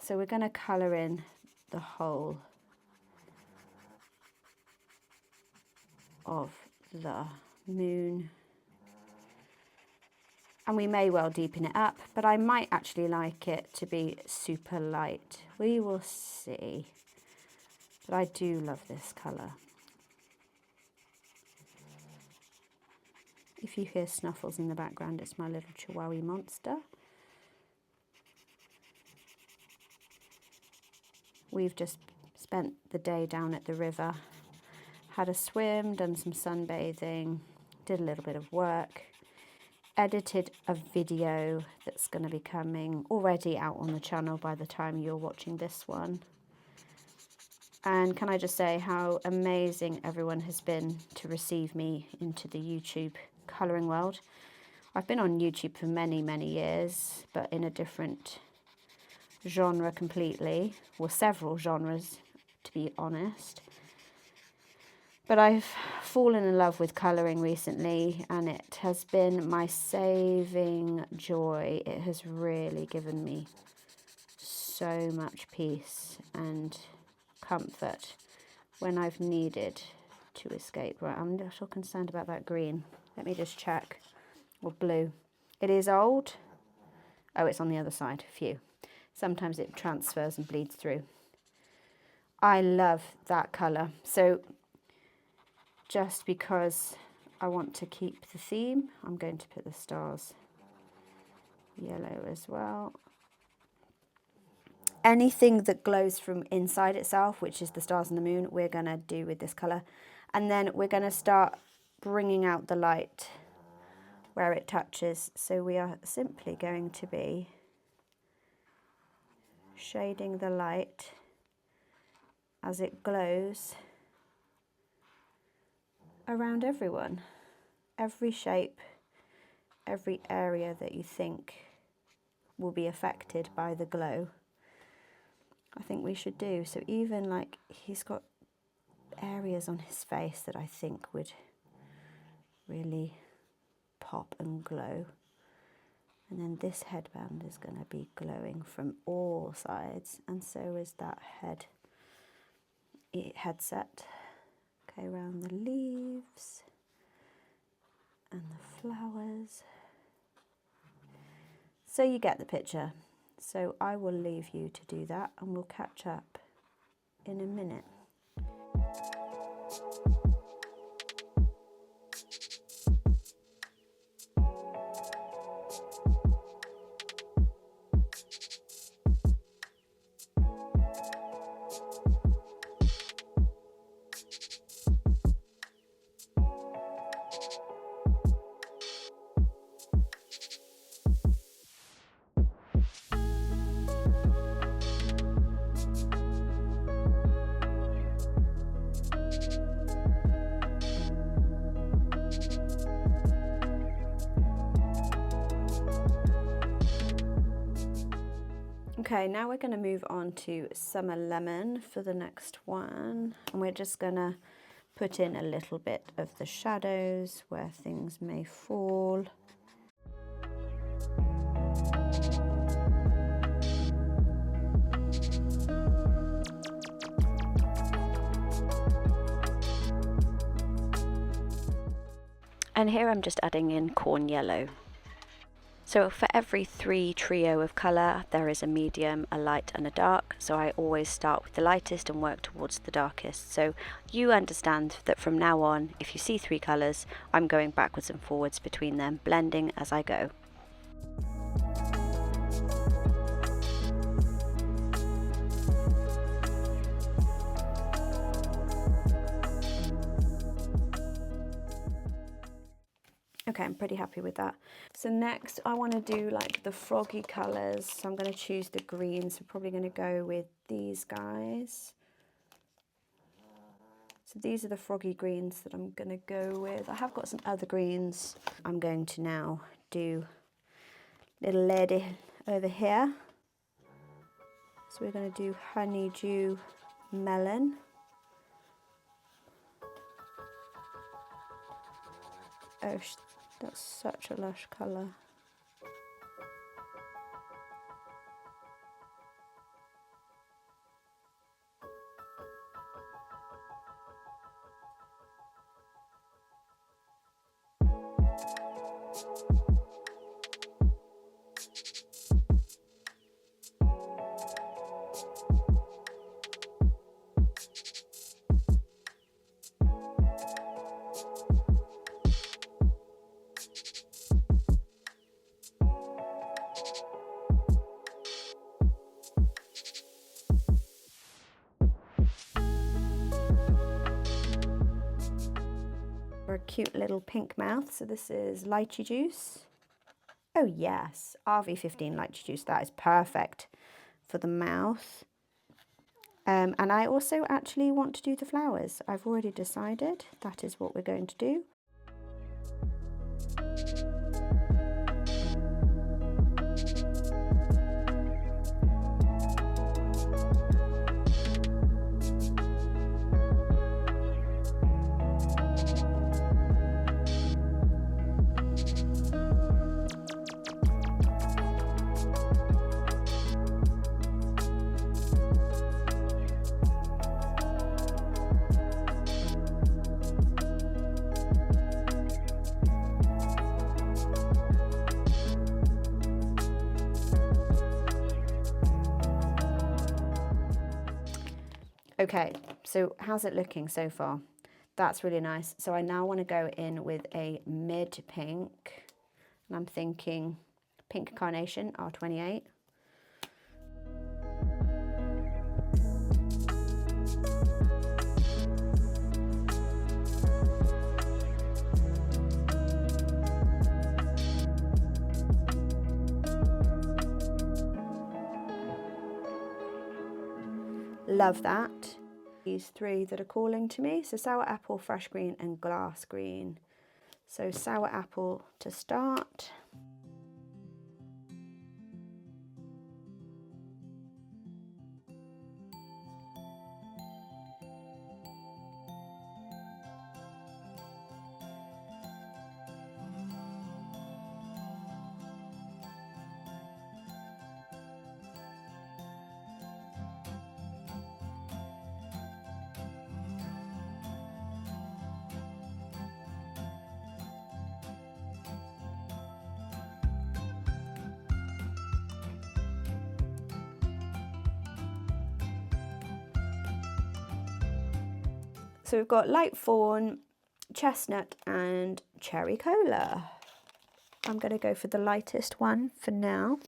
So we're going to colour in the whole of the moon. And we may well deepen it up, but I might actually like it to be super light. We will see. But I do love this colour. If you hear snuffles in the background, it's my little chihuahua monster. We've just spent the day down at the river, had a swim, done some sunbathing, did a little bit of work, edited a video that's going to be coming already out on the channel by the time you're watching this one. And can I just say how amazing everyone has been to receive me into the YouTube colouring world. I've been on YouTube for many, many years, but in a different genre completely, or several genres to be honest. But I've fallen in love with colouring recently, and it has been my saving joy. It has really given me so much peace and comfort when I've needed to escape. Right, I'm a little concerned about that green. Let me just check. Or blue. It is old. Oh, it's on the other side. Phew. Sometimes it transfers and bleeds through. I love that colour. So just because I want to keep the theme, I'm going to put the stars yellow as well. Anything that glows from inside itself, which is the stars and the moon, we're going to do with this colour. And then we're going to start bringing out the light where it touches. So we are simply going to be shading the light as it glows around everyone, every shape, every area that you think will be affected by the glow. I think we should do. So even like he's got areas on his face that I think would really pop and glow. And then this headband is going to be glowing from all sides, and so is that headset. Okay, around the leaves and the flowers. So you get the picture. So I will leave you to do that, and we'll catch up in a minute. Okay, now we're going to move on to Summer Lemon for the next one, and we're just going to put in a little bit of the shadows where things may fall. And here I'm just adding in corn yellow. So for every 3 trio of colour, there is a medium, a light and a dark. So I always start with the lightest and work towards the darkest. So you understand that from now on, if you see 3 colours, I'm going backwards and forwards between them, blending as I go. Okay, I'm pretty happy with that. So next I want to do like the froggy colours. So I'm going to choose the greens. We're probably going to go with these guys. So these are the froggy greens that I'm going to go with. I have got some other greens. I'm going to now do little lady over here. So we're going to do honeydew melon. Oh, that's such a lush colour. A cute little pink mouth. So this is lychee juice. Oh yes, RV15 lychee juice. That is perfect for the mouth. And I also actually want to do the flowers. I've already decided that is what we're going to do. Okay, so how's it looking so far? That's really nice. So I now want to go in with a mid pink, and I'm thinking pink carnation R28. Love that. These 3 that are calling to me. So sour apple, fresh green and glass green. So sour apple to start. So we've got light fawn, chestnut and cherry cola. I'm going to go for the lightest one for now.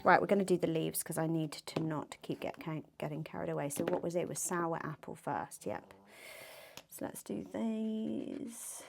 Right, we're going to do the leaves because I need to not keep getting carried away. So what was it? It was sour apple first, yep. So let's do these.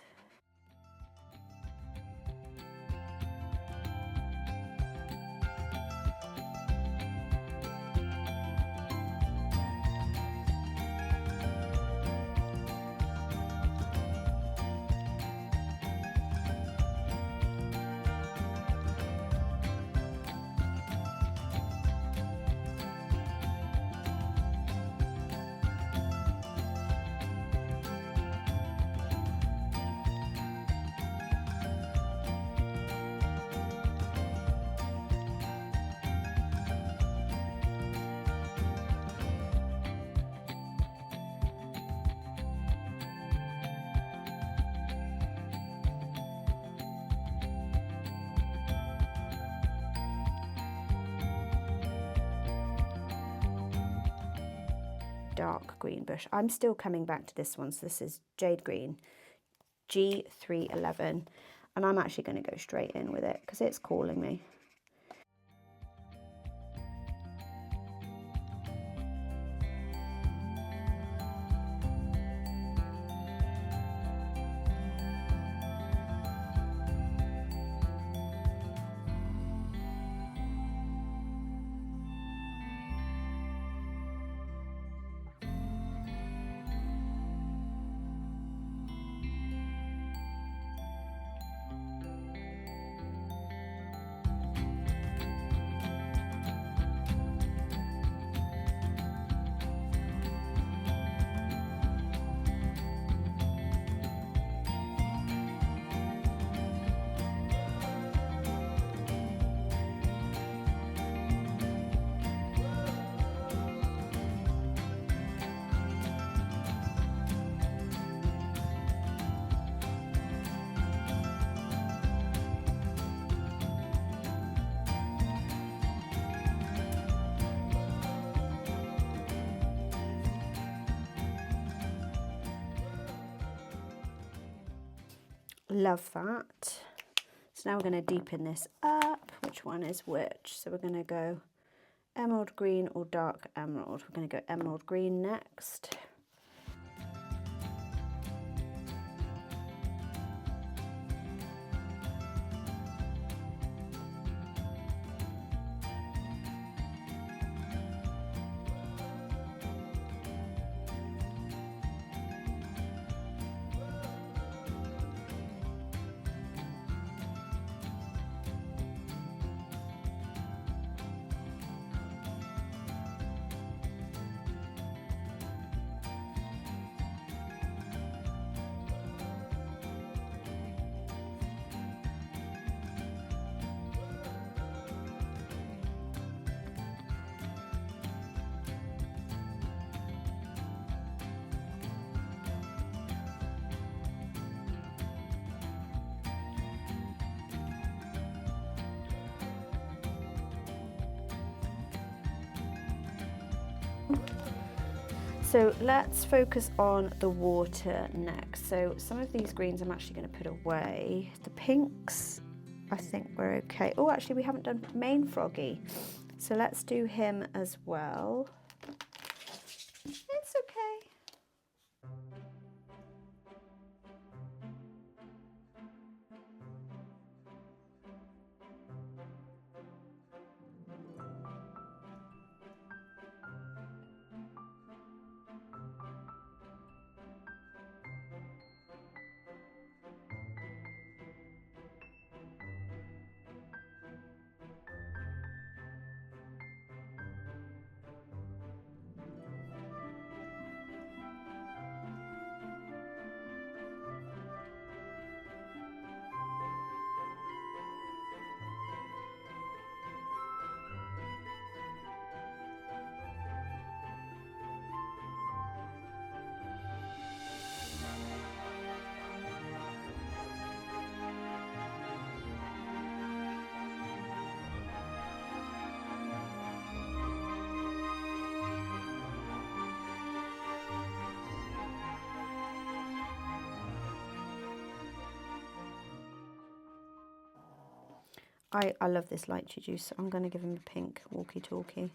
Dark green bush. I'm still coming back to this one. So this is jade green, G311, and I'm actually going to go straight in with it because it's calling me. Love that. So now we're going to deepen this up. Which one is which? So we're going to go emerald green or dark emerald. We're going to go emerald green next. So let's focus on the water next. So some of these greens I'm actually going to put away. The pinks, I think we're okay. Oh, actually we haven't done main Froggy. So let's do him as well. It's okay. I love this lychee juice. I'm going to give him a pink walkie-talkie.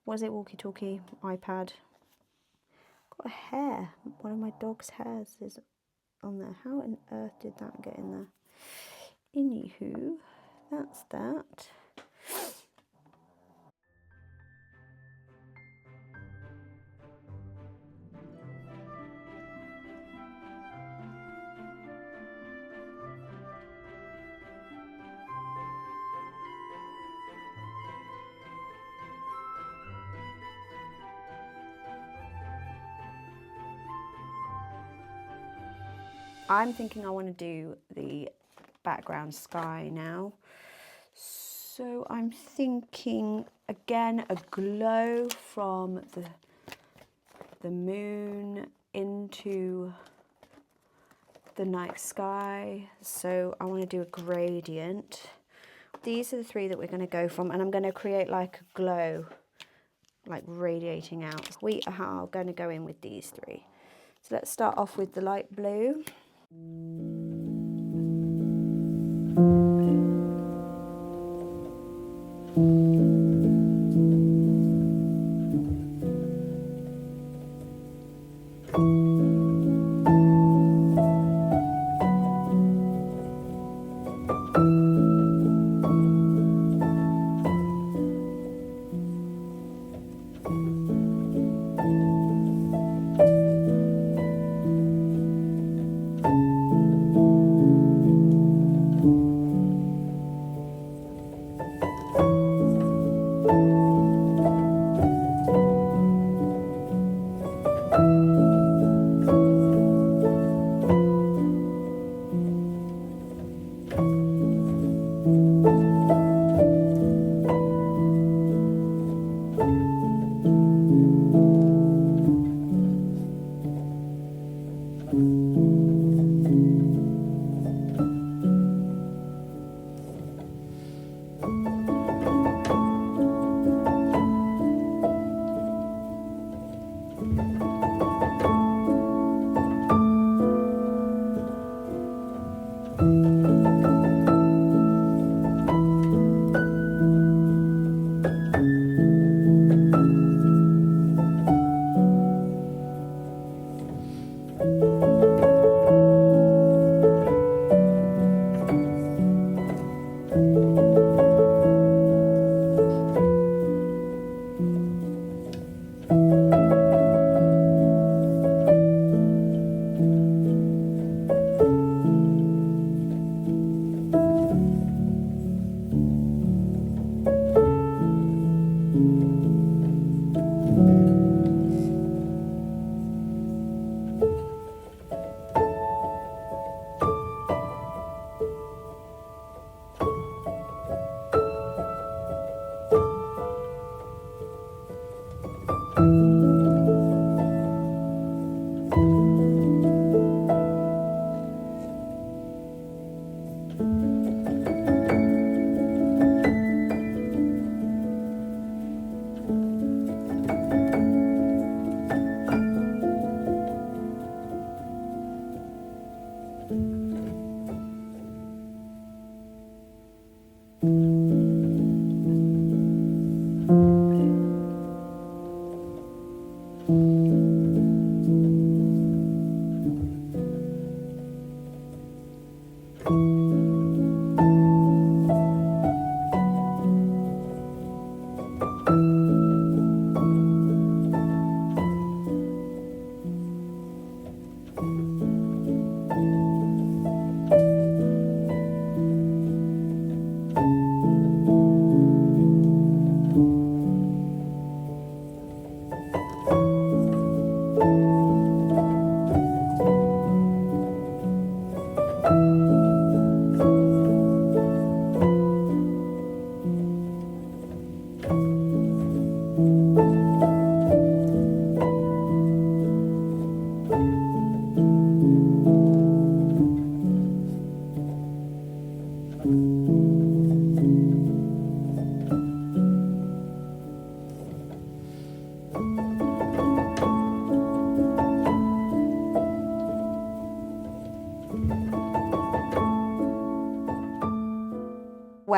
Was it walkie-talkie? iPad. Got a hair. One of my dog's hairs is on there. How on earth did that get in there? Anywho, that's that. I'm thinking I want to do the background sky now. So I'm thinking, again, a glow from the moon into the night sky. So I want to do a gradient. These are the three that we're going to go from, and I'm going to create like a glow, like radiating out. We are going to go in with these three. So let's start off with the light blue.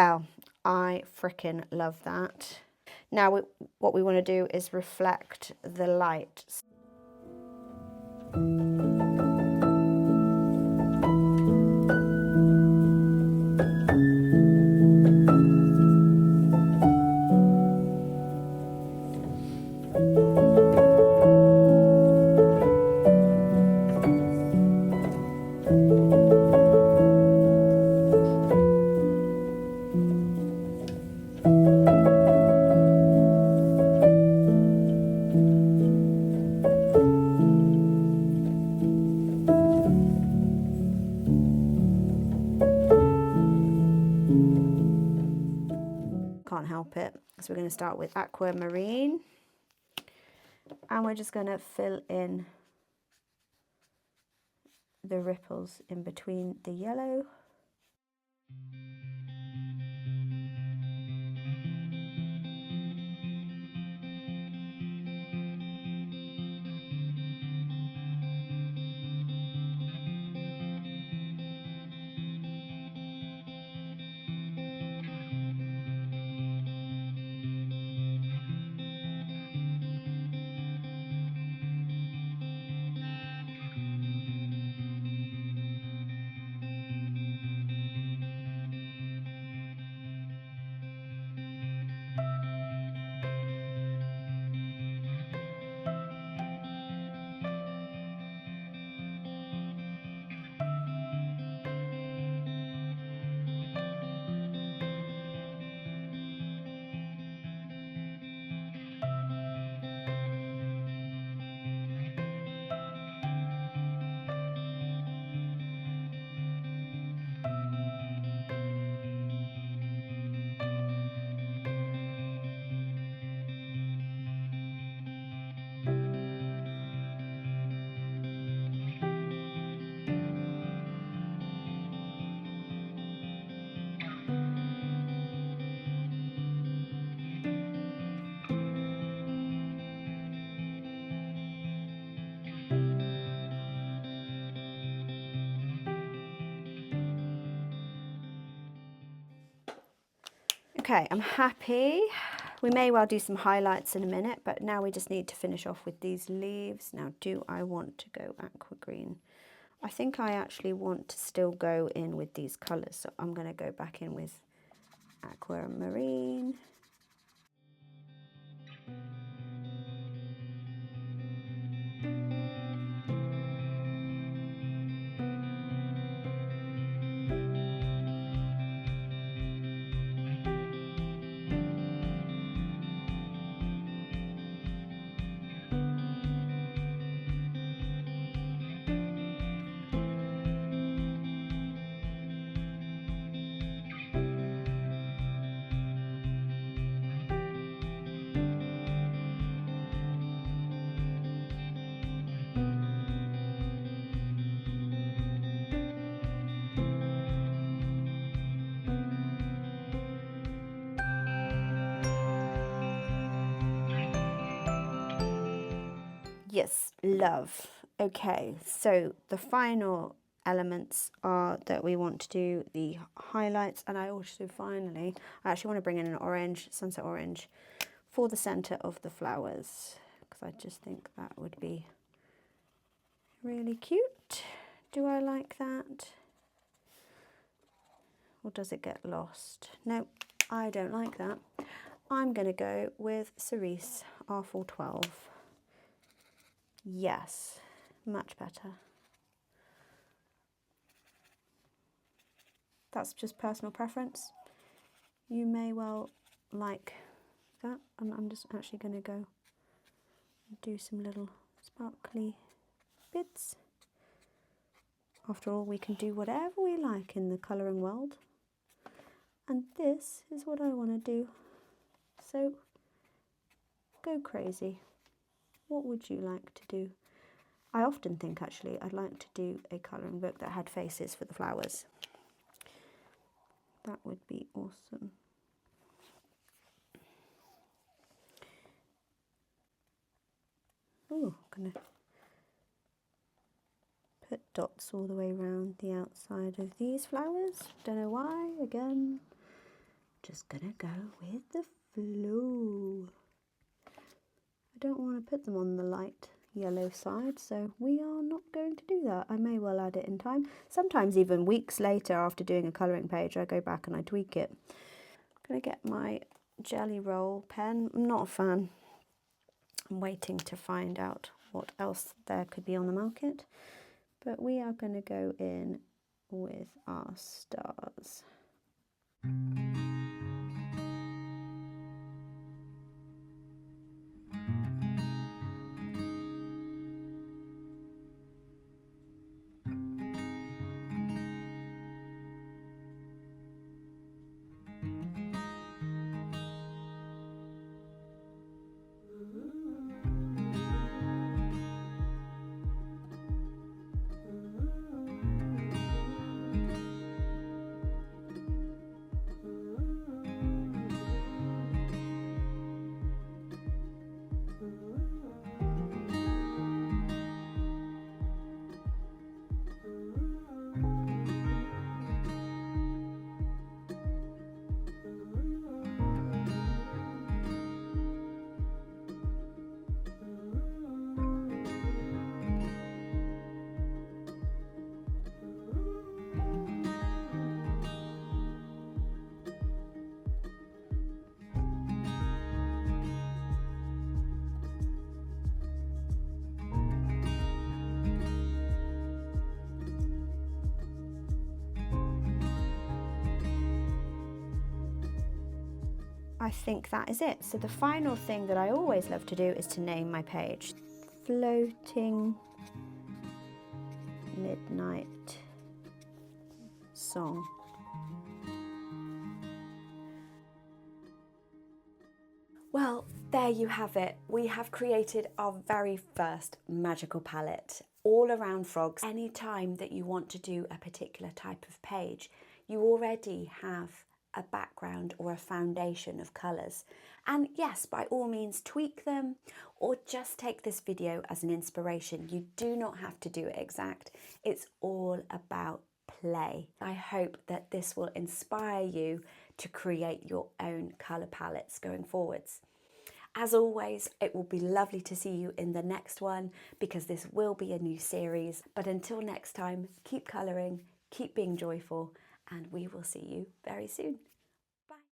Well, I frickin' love that. Now what we want to do is reflect the light. Can't help it. So we're going to start with aquamarine, and we're just going to fill in the ripples in between the yellow. Okay, I'm happy. We may well do some highlights in a minute, but now we just need to finish off with these leaves. Now, do I want to go aqua green? I think I actually want to still go in with these colours, so I'm going to go back in with aquamarine. Yes, love. Okay, so the final elements are that we want to do the highlights, and I also finally, I actually want to bring in an orange, sunset orange, for the centre of the flowers, because I just think that would be really cute. Do I like that? Or does it get lost? No, I don't like that. I'm going to go with Cerise R412. Yes, much better. That's just personal preference. You may well like that. I'm just actually going to go do some little sparkly bits. After all, we can do whatever we like in the colouring world. And this is what I want to do. So, go crazy. What would you like to do? I often think, actually, I'd like to do a colouring book that had faces for the flowers. That would be awesome. Oh, I'm going to put dots all the way around the outside of these flowers. Don't know why, again. Just gonna go with the flow. I don't want to put them on the light yellow side, so we are not going to do that. I may well add it in time. Sometimes even weeks later after doing a colouring page, I go back and I tweak it. I'm going to get my jelly roll pen. I'm not a fan. I'm waiting to find out what else there could be on the market. But we are going to go in with our stars. I think that is it. So the final thing that I always love to do is to name my page. Floating Midnight Song. Well, there you have it. We have created our very first magical palette all around frogs. Anytime that you want to do a particular type of page, you already have a background or a foundation of colours. And yes, by all means tweak them or just take this video as an inspiration. You do not have to do it exact. It's all about play. I hope that this will inspire you to create your own colour palettes going forwards. As always, it will be lovely to see you in the next one because this will be a new series. But until next time, keep colouring, keep being joyful, and we will see you very soon.